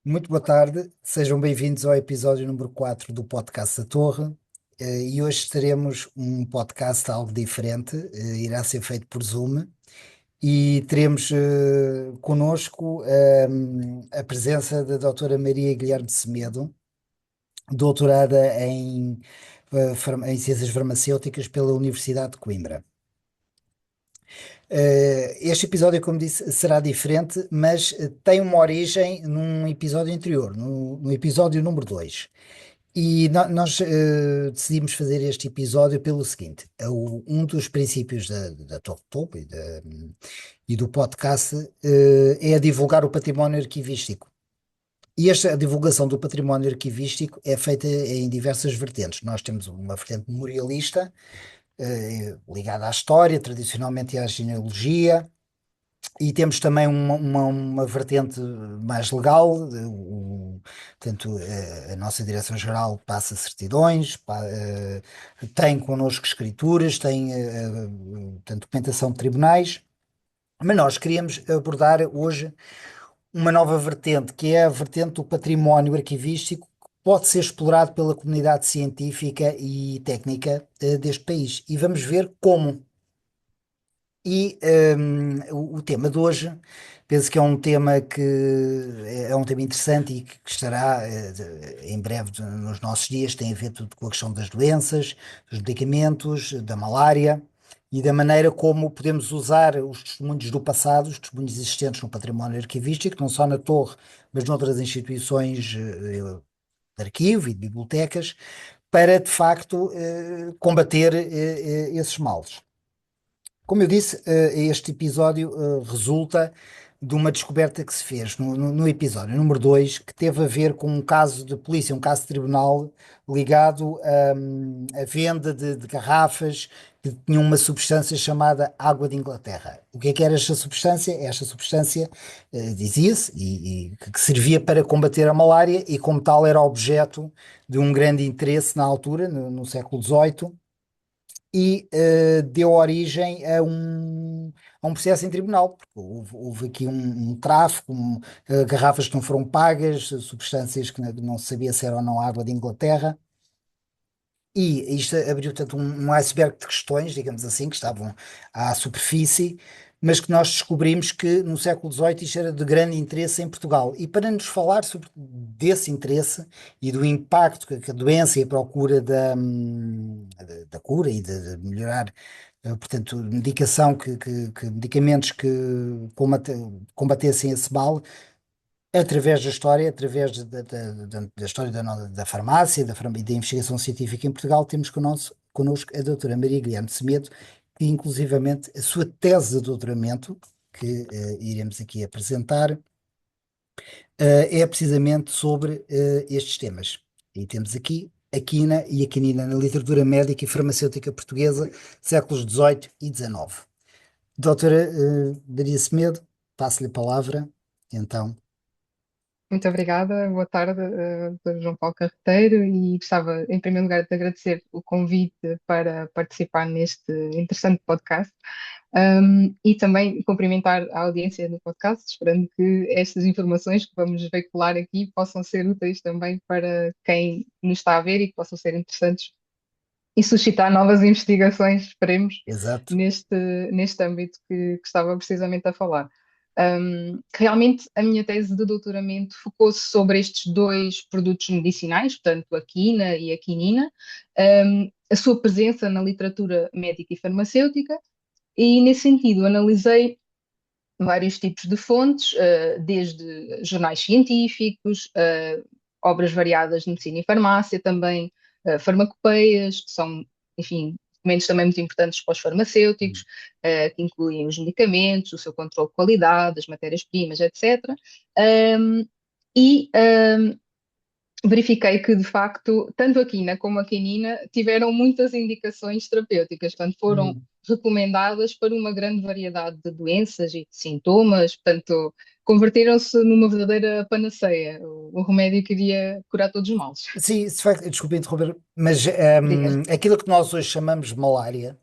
Muito boa tarde, sejam bem-vindos ao episódio número 4 do podcast da Torre. E hoje teremos um podcast algo diferente, irá ser feito por Zoom e teremos connosco a presença da doutora Maria Guilherme Semedo, doutorada em Ciências Farmacêuticas pela Universidade de Coimbra. Este episódio, como disse, será diferente, mas tem uma origem num episódio anterior, no episódio número 2. E nós decidimos fazer este episódio pelo seguinte: um dos princípios da Torre Topo e do podcast é divulgar o património arquivístico. E esta divulgação do património arquivístico é feita em diversas vertentes. Nós temos uma vertente memorialista, ligada à história, tradicionalmente à genealogia, e temos também uma vertente mais legal, portanto, a nossa Direção-Geral passa certidões, tem connosco escrituras, tem portanto, documentação de tribunais, mas nós queríamos abordar hoje uma nova vertente, que é a vertente do património arquivístico, que pode ser explorado pela comunidade científica e técnica deste país. E vamos ver como. E o tema de hoje, penso que é um tema que é um tema interessante e que estará em breve nos nossos dias, tem a ver tudo com a questão das doenças, dos medicamentos, da malária e da maneira como podemos usar os testemunhos do passado, os testemunhos existentes no património arquivístico, não só na Torre, mas noutras instituições de arquivo e de bibliotecas, para de facto combater esses males. Como eu disse, este episódio resulta de uma descoberta que se fez no episódio número 2, que teve a ver com um caso de polícia, um caso de tribunal ligado à venda de garrafas que tinham uma substância chamada água de Inglaterra. O que era esta substância? Esta substância dizia-se e que servia para combater a malária e, como tal, era objeto de um grande interesse na altura, no século XVIII, e deu origem a um processo em tribunal, porque houve aqui um tráfico, garrafas que não foram pagas, substâncias que não se sabia se era ou não água de Inglaterra, e isto abriu, tanto um iceberg de questões, digamos assim, que estavam à superfície, mas que nós descobrimos que no século XVIII isto era de grande interesse em Portugal. E para nos falar sobre desse interesse e do impacto que a doença e a procura da cura e de melhorar, portanto, medicação medicamentos que combatessem esse mal, através da história, através da história da farmácia, e da investigação científica em Portugal, temos connosco a doutora Maria Guilherme Semedo, que inclusivamente a sua tese de doutoramento, que iremos aqui apresentar, é precisamente sobre estes temas. E temos aqui a quina e a quinina na literatura médica e farmacêutica portuguesa, séculos XVIII e XIX. Doutora Maria Semedo, passo-lhe a palavra, então. Muito obrigada, boa tarde, Dr. João Paulo Carreteiro, e gostava, em primeiro lugar, de agradecer o convite para participar neste interessante podcast, e também cumprimentar a audiência do podcast, esperando que estas informações que vamos veicular aqui possam ser úteis também para quem nos está a ver e que possam ser interessantes e suscitar novas investigações, esperemos, Exato. neste, neste âmbito que estava precisamente a falar. Realmente, a minha tese de doutoramento focou-se sobre estes dois produtos medicinais, portanto, a quina e a quinina, a sua presença na literatura médica e farmacêutica, e nesse sentido analisei vários tipos de fontes, desde jornais científicos, obras variadas de medicina e farmácia, também farmacopeias, que são, enfim, documentos também muito importantes para os farmacêuticos, que incluem os medicamentos, o seu controle de qualidade, as matérias-primas, etc. Um, e verifiquei que, de facto, tanto a quina como a quinina tiveram muitas indicações terapêuticas, portanto, foram Uhum. recomendadas para uma grande variedade de doenças e de sintomas, portanto, converteram-se numa verdadeira panaceia, o remédio que iria curar todos os males. Sim, de facto, desculpe interromper, mas Diga. aquilo que nós hoje chamamos de malária,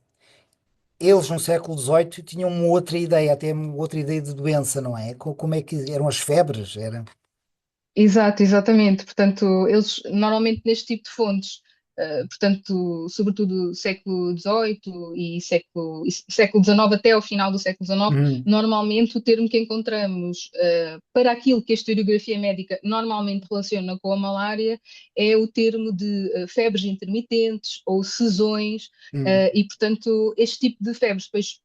eles no século XVIII tinham uma outra ideia, até uma outra ideia de doença, não é? Como é que eram as febres? Era... Exato, exatamente. Portanto, eles normalmente neste tipo de fontes, portanto, sobretudo século XVIII e século XIX até ao final do século XIX, Uhum. normalmente o termo que encontramos para aquilo que a historiografia médica normalmente relaciona com a malária é o termo de febres intermitentes ou sezões, Uhum. e portanto este tipo de febres depois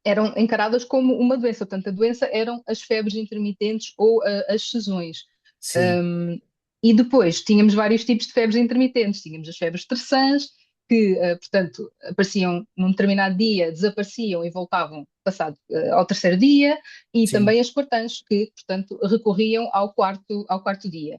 eram encaradas como uma doença. Portanto, a doença eram as febres intermitentes ou as sezões. Sim, Um, e depois tínhamos vários tipos de febres intermitentes. Tínhamos as febres terçãs, que, portanto, apareciam num determinado dia, desapareciam e voltavam passado ao terceiro dia, e sim. também as quartãs, que, portanto, recorriam ao quarto dia.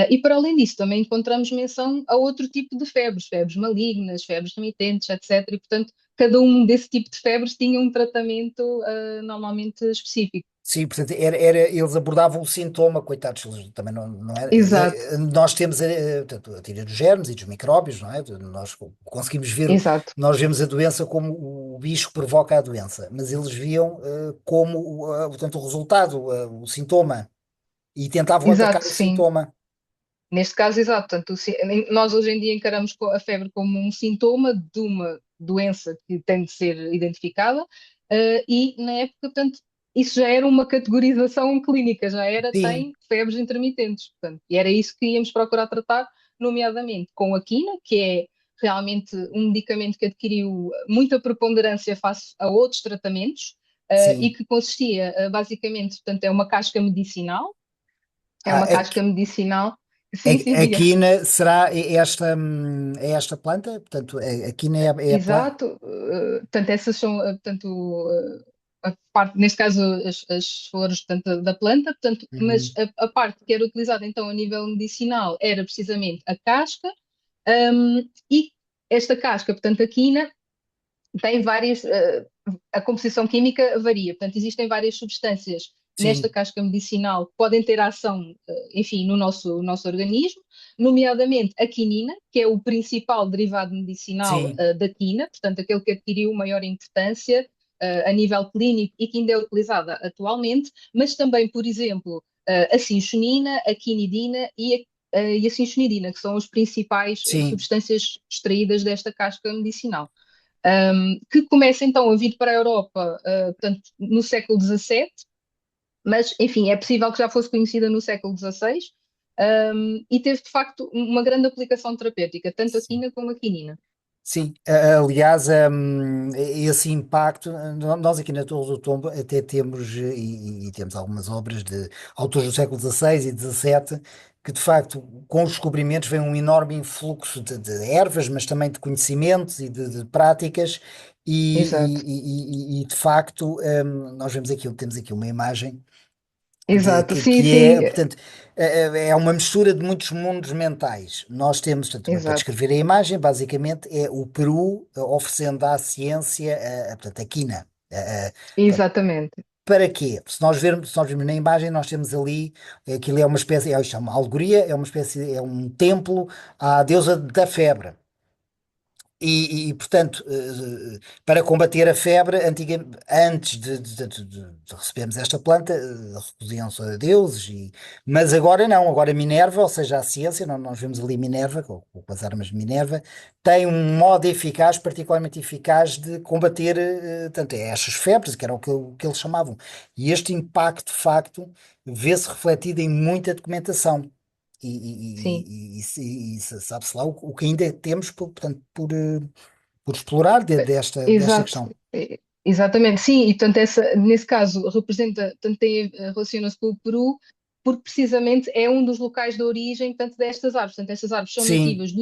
E para além disso, também encontramos menção a outro tipo de febres, febres malignas, febres remitentes, etc. E, portanto, cada um desse tipo de febres tinha um tratamento normalmente específico. Sim, portanto, eles abordavam o sintoma, coitados, eles também não era. Exato, Nós temos portanto, a teoria dos germes e dos micróbios, não é? Nós conseguimos ver, exato, nós vemos a doença como o bicho que provoca a doença, mas eles viam como portanto, o resultado, o sintoma, e tentavam atacar exato, o sim. sintoma. Neste caso, exato. Portanto, nós hoje em dia encaramos a febre como um sintoma de uma doença que tem de ser identificada, e na época, portanto, isso já era uma categorização clínica, já era, Sim, tem febres intermitentes, portanto, e era isso que íamos procurar tratar, nomeadamente com a quina, que é realmente um medicamento que adquiriu muita preponderância face a outros tratamentos, e sim. que consistia, basicamente, portanto, é Ah, uma casca medicinal. Sim, sim, a diga. quina será é esta planta? Portanto, a quina é a planta? Exato, portanto, essas são, portanto, a parte, neste caso, as flores, portanto, da planta, portanto, mas a parte que era utilizada, então, a nível medicinal era precisamente a casca, e esta casca, portanto, a quina, tem várias, a composição química varia, portanto, existem várias substâncias nesta Sim, casca medicinal que podem ter ação, enfim, no nosso organismo, nomeadamente a quinina, que é o principal derivado medicinal sim, da quina, portanto, aquele que adquiriu maior importância a nível clínico e que ainda é utilizada atualmente, mas também, por exemplo, a cinchonina, a quinidina e a cinchonidina, que são as principais sim. substâncias extraídas desta casca medicinal, que começa então a vir para a Europa, portanto, no século XVII, mas, enfim, é possível que já fosse conhecida no século XVI, e teve, de facto, uma grande aplicação terapêutica, tanto a Sim. quina como a quinina. Sim, aliás, esse impacto, nós aqui na Torre do Tombo até temos, e temos algumas obras de autores do século XVI e XVII, que de facto, com os descobrimentos, vem um enorme influxo de ervas, mas também de conhecimentos e de práticas, Exato, e de facto, nós vemos aqui, temos aqui uma imagem exato, sim, que é, sim, portanto, é uma mistura de muitos mundos mentais. Nós temos, portanto, para exato, descrever a imagem, basicamente é o Peru oferecendo à ciência, portanto, a quina. Portanto, exatamente, para quê? Se nós vermos na imagem, nós temos ali, aquilo é uma espécie, isto é uma alegoria, é uma espécie, é um templo à deusa da febre. Portanto, para combater a febre, antes de recebermos esta planta, recorriam-se a deuses, mas agora não, agora Minerva, ou seja, a ciência, nós vemos ali Minerva, com as armas de Minerva, tem um modo eficaz, particularmente eficaz, de combater tanto estas febres, que era o que eles chamavam. E este impacto, de facto, vê-se refletido em muita documentação. sim. Sabe-se lá o que ainda temos, portanto, por explorar desta Exato, questão. exatamente, sim, e portanto nesse caso representa, portanto, relaciona-se com o Peru, porque precisamente é um dos locais de origem, portanto, destas árvores. Portanto, estas árvores são Sim, nativas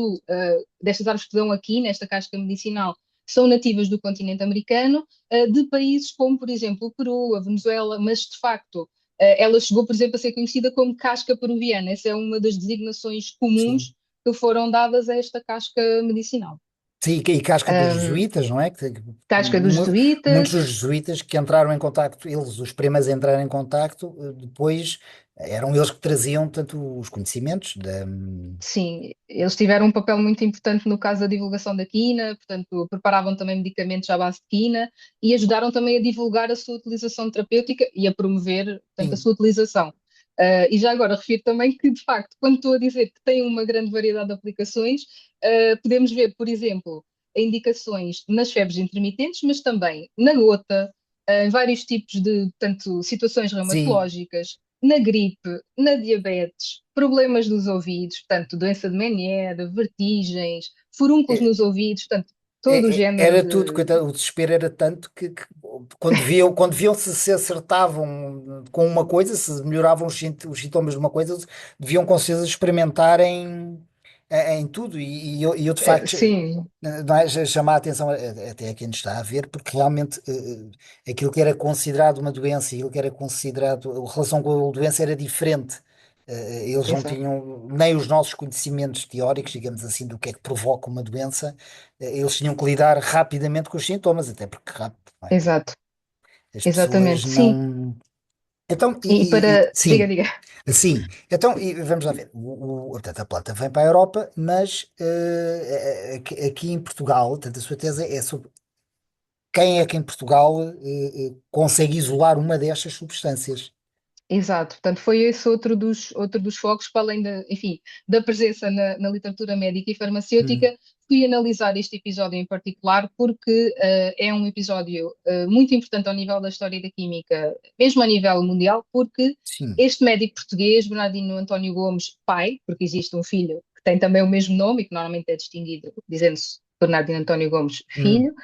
destas árvores que dão aqui, nesta casca medicinal, são nativas do continente americano, de países como, por exemplo, o Peru, a Venezuela, mas de facto ela chegou, por exemplo, a ser conhecida como casca peruviana. Essa é uma das designações sim. comuns que foram dadas a esta casca medicinal. Sim, e casca dos Um, jesuítas, não é? Casca dos Muitos jesuítas. dos jesuítas que entraram em contacto, eles, os primeiros a entrar em contacto, depois eram eles que traziam, portanto, os conhecimentos da. Sim, eles tiveram um papel muito importante no caso da divulgação da quina, portanto, preparavam também medicamentos à base de quina e ajudaram também a divulgar a sua utilização terapêutica e a promover, portanto, a Sim, sua utilização. E já agora refiro também que, de facto, quando estou a dizer que tem uma grande variedade de aplicações, podemos ver, por exemplo, indicações nas febres intermitentes, mas também na gota, em vários tipos de, portanto, situações Sim, reumatológicas, na gripe, na diabetes, problemas dos ouvidos, portanto, doença de Meniere, vertigens, furúnculos é- nos ouvidos, portanto, todo o género era tudo, de. coitado, o desespero era tanto que quando viam se acertavam com uma coisa, se melhoravam os sintomas de uma coisa, deviam com certeza experimentar em tudo. E eu, de facto, Sim, não é, chamar a atenção até a quem nos está a ver, porque realmente aquilo que era considerado uma doença e aquilo que era considerado, a relação com a doença era diferente. Eles não exato, tinham nem os nossos conhecimentos teóricos, digamos assim, do que é que provoca uma doença. Eles tinham que lidar rapidamente com os sintomas, até porque rápido, não é? exato, As pessoas exatamente, sim. não. Então, E para. Diga, sim, diga. sim. Então, e vamos lá ver. Portanto, a planta vem para a Europa, mas aqui em Portugal, portanto, a sua tese é sobre quem é que em Portugal consegue isolar uma destas substâncias. Exato, portanto, foi esse outro dos focos, para além da, enfim, da presença na literatura médica e Hum, farmacêutica, fui analisar este episódio em particular porque é um episódio muito importante ao nível da história da química, mesmo a nível mundial, porque sim. este médico português, Bernardino António Gomes, pai, porque existe um filho que tem também o mesmo nome e que normalmente é distinguido dizendo-se Bernardino António Gomes, Hum, filho,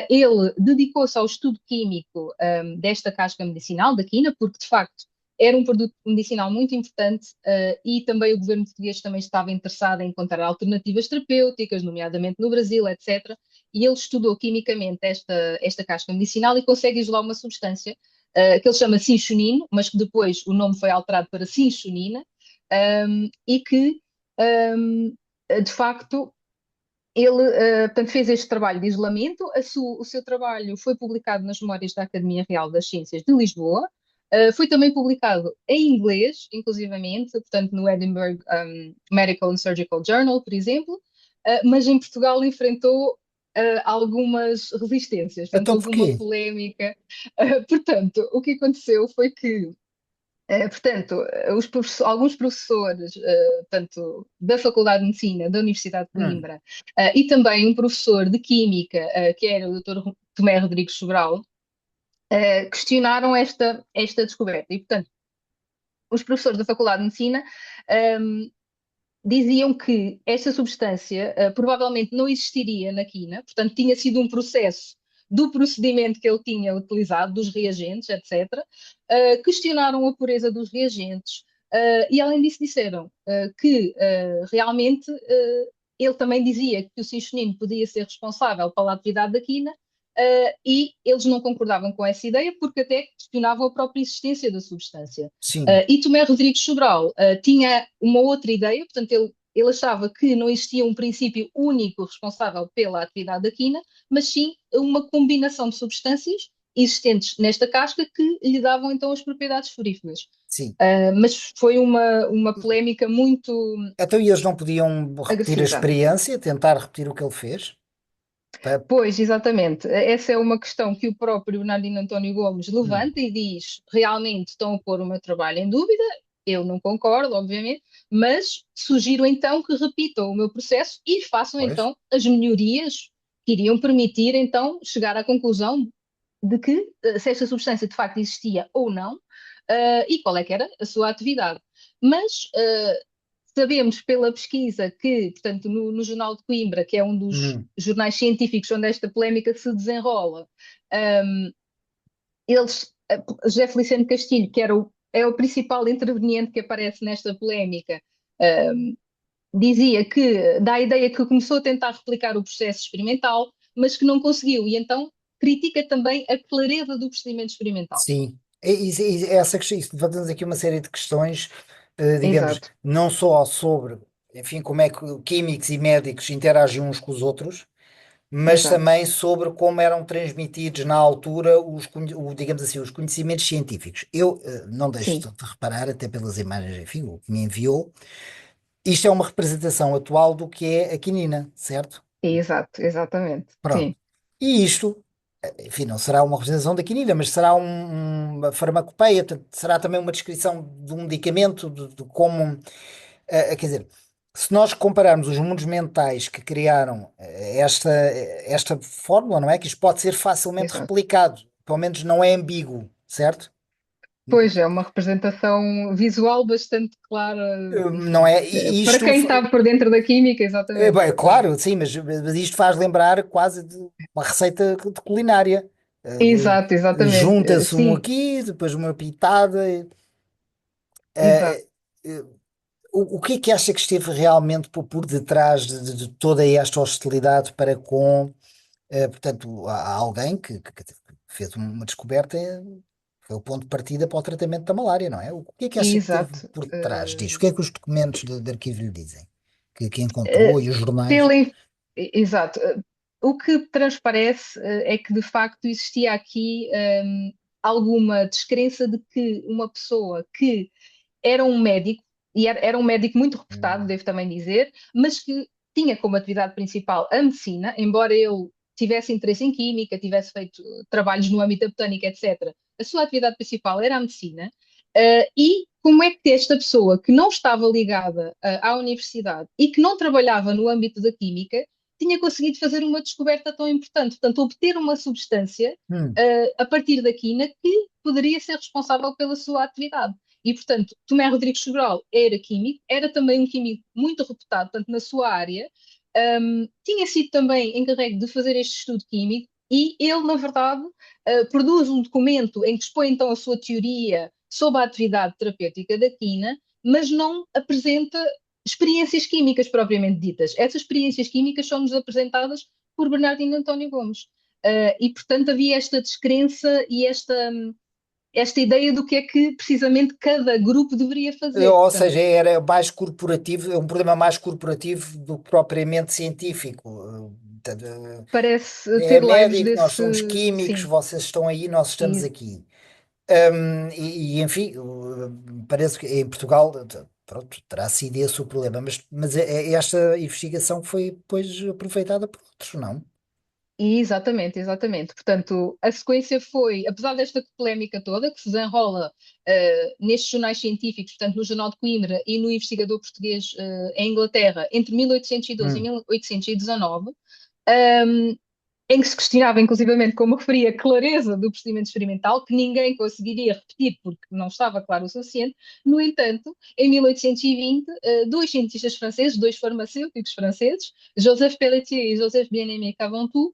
ele dedicou-se ao estudo químico desta casca medicinal, da quina, porque de facto era um produto medicinal muito importante e também o governo português também estava interessado em encontrar alternativas terapêuticas, nomeadamente no Brasil, etc. E ele estudou quimicamente esta casca medicinal e consegue isolar uma substância que ele chama cinchonino, mas que depois o nome foi alterado para cinchonina, e que, um, de facto, ele, portanto, fez este trabalho de isolamento. O seu trabalho foi publicado nas Memórias da Academia Real das Ciências de Lisboa. Foi também publicado em inglês, inclusivamente, portanto, no Edinburgh Medical and Surgical Journal, por exemplo, mas em Portugal enfrentou algumas resistências, portanto, então houve uma porquê? polémica. Portanto, o que aconteceu foi que portanto, alguns professores, tanto da Faculdade de Medicina da Universidade de Hum, Coimbra, e também um professor de Química, que era o Dr. Tomé Rodrigues Sobral, questionaram esta descoberta. E, portanto, os professores da Faculdade de Medicina diziam que esta substância provavelmente não existiria na quina, portanto, tinha sido um processo do procedimento que ele tinha utilizado, dos reagentes, etc. Questionaram a pureza dos reagentes e, além disso, disseram que realmente ele também dizia que o cinchonino podia ser responsável pela atividade da quina. E eles não concordavam com essa ideia porque até questionavam a própria existência da substância. sim, E Tomé Rodrigues Sobral tinha uma outra ideia, portanto, ele achava que não existia um princípio único responsável pela atividade da quina, mas sim uma combinação de substâncias existentes nesta casca que lhe davam então as propriedades floríferas. sim. Mas foi uma polémica muito Então e eles não podiam repetir a agressiva. experiência, tentar repetir o que ele fez? Pa- Pois, exatamente. Essa é uma questão que o próprio Bernardino António Gomes hum, levanta e diz: realmente estão a pôr o meu trabalho em dúvida. Eu não concordo, obviamente, mas sugiro então que repitam o meu processo e façam pois, então as melhorias que iriam permitir então chegar à conclusão de que se esta substância de facto existia ou não, e qual é que era a sua atividade. Mas sabemos pela pesquisa que, portanto, no Jornal de Coimbra, que é um dos hum, jornais científicos onde esta polémica se desenrola, um, eles, José Feliciano Castilho, que é o principal interveniente que aparece nesta polémica, um, dizia que dá a ideia que começou a tentar replicar o processo experimental, mas que não conseguiu, e então critica também a clareza do procedimento experimental. sim. Essa questão, isso levanta-nos aqui uma série de questões, digamos, Exato, não só sobre, enfim, como é que químicos e médicos interagem uns com os outros, mas exato. também sobre como eram transmitidos na altura digamos assim, os conhecimentos científicos. Eu não deixo Sim, de reparar, até pelas imagens, enfim, o que me enviou, isto é uma representação atual do que é a quinina, certo? exato, exatamente. Pronto. Sim, E isto, enfim, não será uma representação da quinina, mas será uma farmacopeia, portanto, será também uma descrição de um medicamento, de como, quer dizer, se nós compararmos os mundos mentais que criaram esta fórmula, não é? Que isto pode ser facilmente Exato. replicado, pelo menos não é ambíguo, certo? Pois é, uma representação visual bastante clara, Não enfim, é? E para isto, quem está por dentro da química, exatamente, bem, exatamente. claro, sim, mas isto faz lembrar quase de uma receita de culinária. Exato, exatamente. Junta-se um Sim, aqui, depois uma pitada. exato. eh, eh, o que é que acha que esteve realmente por detrás de toda esta hostilidade para com, portanto, há alguém que fez uma descoberta, foi o ponto de partida para o tratamento da malária, não é? O que é que acha que teve Exato. por detrás disto? O que é que os documentos de arquivo lhe dizem? Que encontrou Eh, e os jornais? pela, exato. O que transparece, é que de facto existia aqui alguma descrença de que uma pessoa que era um médico, e era um médico muito reputado, Hum, devo também dizer, mas que tinha como atividade principal a medicina, embora ele tivesse interesse em química, tivesse feito trabalhos no âmbito da botânica, etc. A sua atividade principal era a medicina, e como é que esta pessoa que não estava ligada à universidade e que não trabalhava no âmbito da química tinha conseguido fazer uma descoberta tão importante, portanto, obter uma substância hum, a partir da quina que poderia ser responsável pela sua atividade. E, portanto, Tomé Rodrigues Sobral era químico, era também um químico muito reputado, portanto, na sua área, tinha sido também encarregue de fazer este estudo químico e ele, na verdade, produz um documento em que expõe então a sua teoria sobre a atividade terapêutica da quina, mas não apresenta experiências químicas propriamente ditas. Essas experiências químicas são-nos apresentadas por Bernardino António Gomes. E, portanto, havia esta descrença e esta ideia do que é que precisamente cada grupo deveria fazer. Ou Portanto, seja, era mais corporativo, é um problema mais corporativo do que propriamente científico. Portanto, parece é ter lives médico, nós desse. somos químicos, Sim, vocês estão aí, nós estamos e, aqui. Enfim, parece que em Portugal, pronto, terá sido esse o problema, mas esta investigação foi depois aproveitada por outros, não? e exatamente, exatamente. Portanto, a sequência foi, apesar desta polémica toda, que se desenrola nestes jornais científicos, portanto, no Jornal de Coimbra e no Investigador Português em Inglaterra, entre 1812 e Hum. 1819, em que se questionava, inclusivamente, como referia, a clareza do procedimento experimental, que ninguém conseguiria repetir porque não estava claro o suficiente. No entanto, em 1820, dois cientistas franceses, dois farmacêuticos franceses, Joseph Pelletier e Joseph Bien-Aimé Caventou,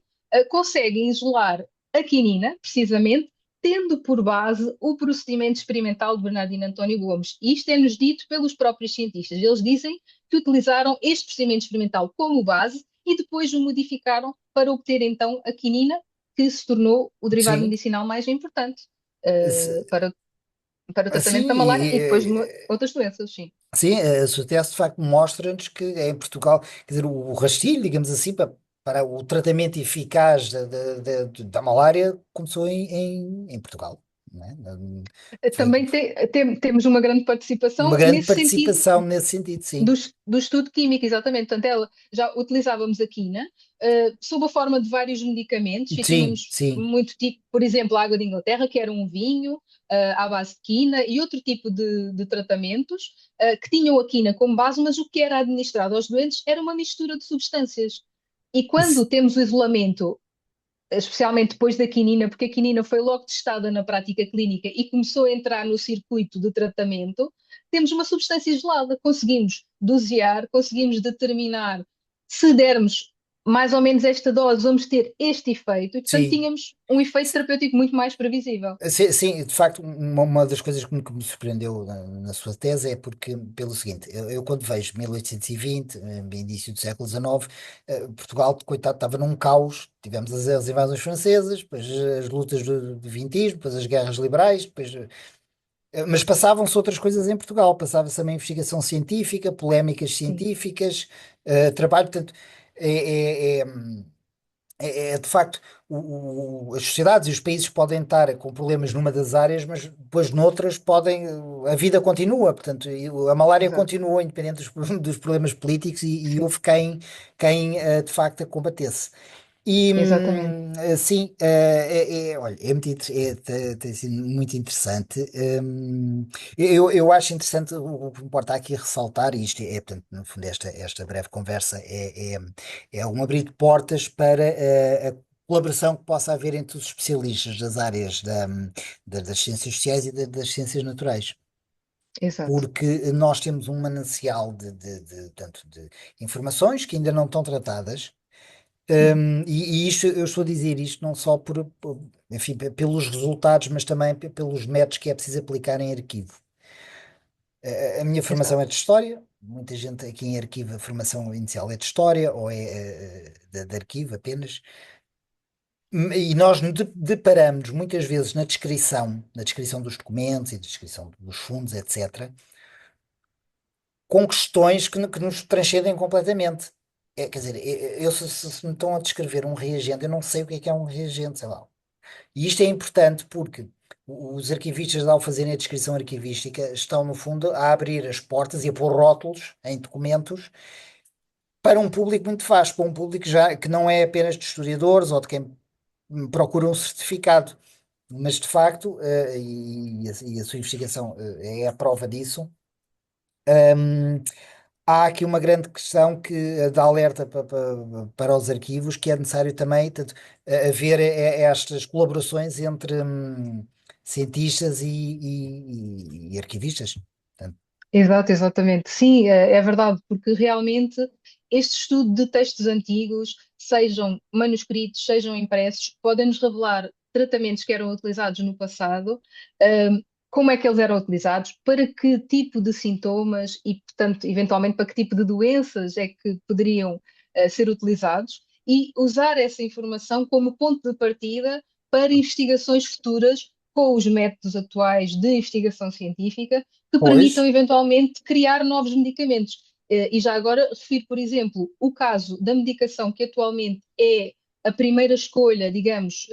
conseguem isolar a quinina, precisamente, tendo por base o procedimento experimental de Bernardino António Gomes. E isto é-nos dito pelos próprios cientistas. Eles dizem que utilizaram este procedimento experimental como base e depois o modificaram para obter então a quinina, que se tornou o derivado Sim, medicinal mais importante se- para o tratamento da sim, malária e depois de outras doenças, sim. sim, a sua tese de facto mostra-nos que em Portugal, quer dizer, o rastilho, digamos assim, para o tratamento eficaz da malária começou em Portugal, não é? Foi Também temos uma grande uma participação grande nesse sentido participação nesse sentido, sim. do estudo químico, exatamente. Portanto, ela, já utilizávamos a quina, sob a forma de vários medicamentos, e Sim, tínhamos sim. muito tipo, por exemplo, a água de Inglaterra, que era um vinho, à base de quina, e outro tipo de tratamentos, que tinham a quina como base, mas o que era administrado aos doentes era uma mistura de substâncias. E quando temos o isolamento, especialmente depois da quinina, porque a quinina foi logo testada na prática clínica e começou a entrar no circuito de tratamento, temos uma substância isolada, conseguimos dosear, conseguimos determinar se dermos mais ou menos esta dose, vamos ter este efeito, e portanto Sim. tínhamos um efeito terapêutico muito mais previsível. Sim, sim, de facto, uma das coisas que me surpreendeu na sua tese é porque, pelo seguinte, eu quando vejo 1820, início do século XIX, Portugal, coitado, estava num caos. Tivemos as invasões francesas, depois as lutas do vintismo, depois as guerras liberais, depois, mas passavam-se outras coisas em Portugal, passava-se também investigação científica, polémicas Sim, científicas, trabalho, portanto, é, é, é, de facto, as sociedades e os países podem estar com problemas numa das áreas, mas depois noutras podem, a vida continua, portanto, a malária exato. continua independente dos problemas políticos e Sim. houve quem de facto a combatesse. E exatamente. sim, olha, tem sido muito interessante. Eu acho interessante o que me importa aqui ressaltar, e isto portanto, no fundo, esta breve conversa é um abrir de portas para a colaboração que possa haver entre os especialistas das áreas das ciências sociais e das ciências naturais. Exato. Porque nós temos um manancial tanto de informações que ainda não estão tratadas. Uhum. E isto, eu estou a dizer isto não só enfim, pelos resultados, mas também pelos métodos que é preciso aplicar em arquivo. A minha formação é Exato. de História, muita gente aqui em arquivo, a formação inicial é de História ou é de arquivo apenas. E nós nos deparamos muitas vezes na descrição dos documentos e descrição dos fundos, etc., com questões que nos transcendem completamente. Quer dizer, se me estão a descrever um reagente, eu não sei o que é um reagente, sei lá. E isto é importante porque os arquivistas, ao fazerem a descrição arquivística, estão, no fundo, a abrir as portas e a pôr rótulos em documentos para um público muito vasto, para um público já que não é apenas de historiadores ou de quem procura um certificado, mas de facto, e a sua investigação é a prova disso. Há aqui uma grande questão de alerta para os arquivos, que é necessário também haver estas colaborações entre cientistas e arquivistas. Portanto, Exato, exatamente. Sim, é verdade, porque realmente este estudo de textos antigos, sejam manuscritos, sejam impressos, podem nos revelar tratamentos que eram utilizados no passado, como é que eles eram utilizados, para que tipo de sintomas e, portanto, eventualmente para que tipo de doenças é que poderiam, ser utilizados, e usar essa informação como ponto de partida para investigações futuras com os métodos atuais de investigação científica que permitam pois, eventualmente criar novos medicamentos. E já agora refiro, por exemplo, o caso da medicação que atualmente é a primeira escolha, digamos,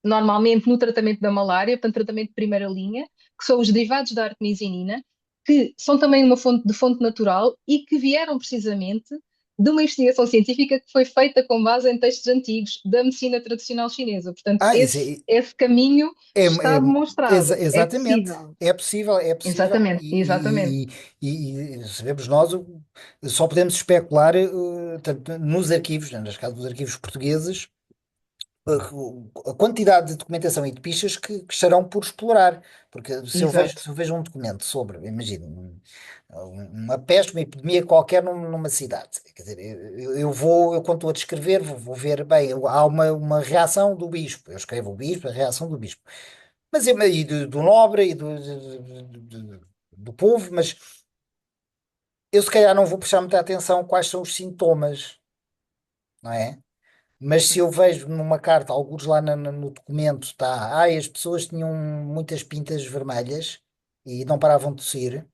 normalmente no tratamento da malária, portanto, tratamento de primeira linha, que são os derivados da artemisinina, que são também uma fonte de fonte natural e que vieram precisamente de uma investigação científica que foi feita com base em textos antigos da medicina tradicional chinesa. Portanto, isso esse caminho está demonstrado, é exatamente. possível. É possível, Exatamente, exatamente. e sabemos nós, só podemos especular, tanto nos arquivos, né, nas casas dos arquivos portugueses, a quantidade de documentação e de pistas que estarão por explorar. Porque Exato. se eu vejo um documento sobre, imagina, uma peste, uma epidemia qualquer numa cidade, quer dizer, eu quando estou a descrever, vou ver, bem, há uma reação do bispo, eu escrevo o bispo, a reação do bispo, mas e do nobre e do povo, mas eu se calhar não vou prestar muita atenção quais são os sintomas, não é? Mas se eu vejo numa carta, alguns lá no documento, está, as pessoas tinham muitas pintas vermelhas e não paravam de tossir,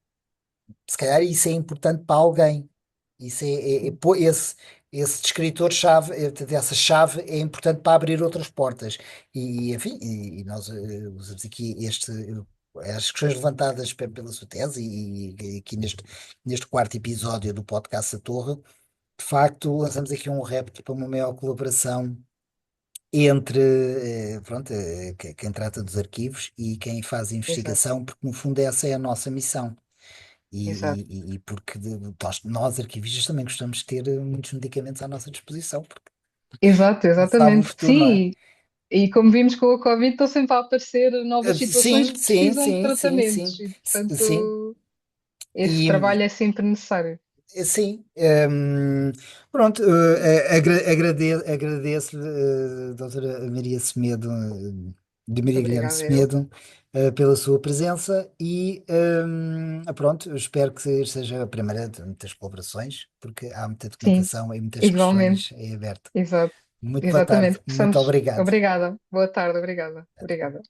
se calhar isso é importante para alguém. Isso esse descritor-chave, dessa chave, é importante para abrir outras portas. Enfim, e nós usamos aqui as questões levantadas pela sua tese e aqui neste quarto episódio do podcast A Torre, de facto, lançamos aqui um repto para uma maior colaboração entre pronto, quem trata dos arquivos e quem faz a Exato, investigação, porque no fundo essa é a nossa missão. exato. E porque nós, arquivistas, também gostamos de ter muitos medicamentos à nossa disposição, porque Exato, não se sabe o exatamente. futuro, não é? Sim, e como vimos com a Covid, estão sempre a aparecer novas situações Sim, que sim, precisam de sim, sim, tratamentos sim, e, sim. portanto, esse E trabalho é sempre necessário. sim, pronto, agradeço-lhe, doutora Maria Semedo, de Maria Guilherme Obrigada, eu. Semedo, pela sua presença e, pronto, eu espero que seja a primeira de muitas colaborações, porque há muita Sim, documentação e muitas igualmente. questões em aberto. Exato, Muito boa tarde, exatamente. muito Possamos. obrigado. Obrigada. Boa tarde, obrigada. Obrigada.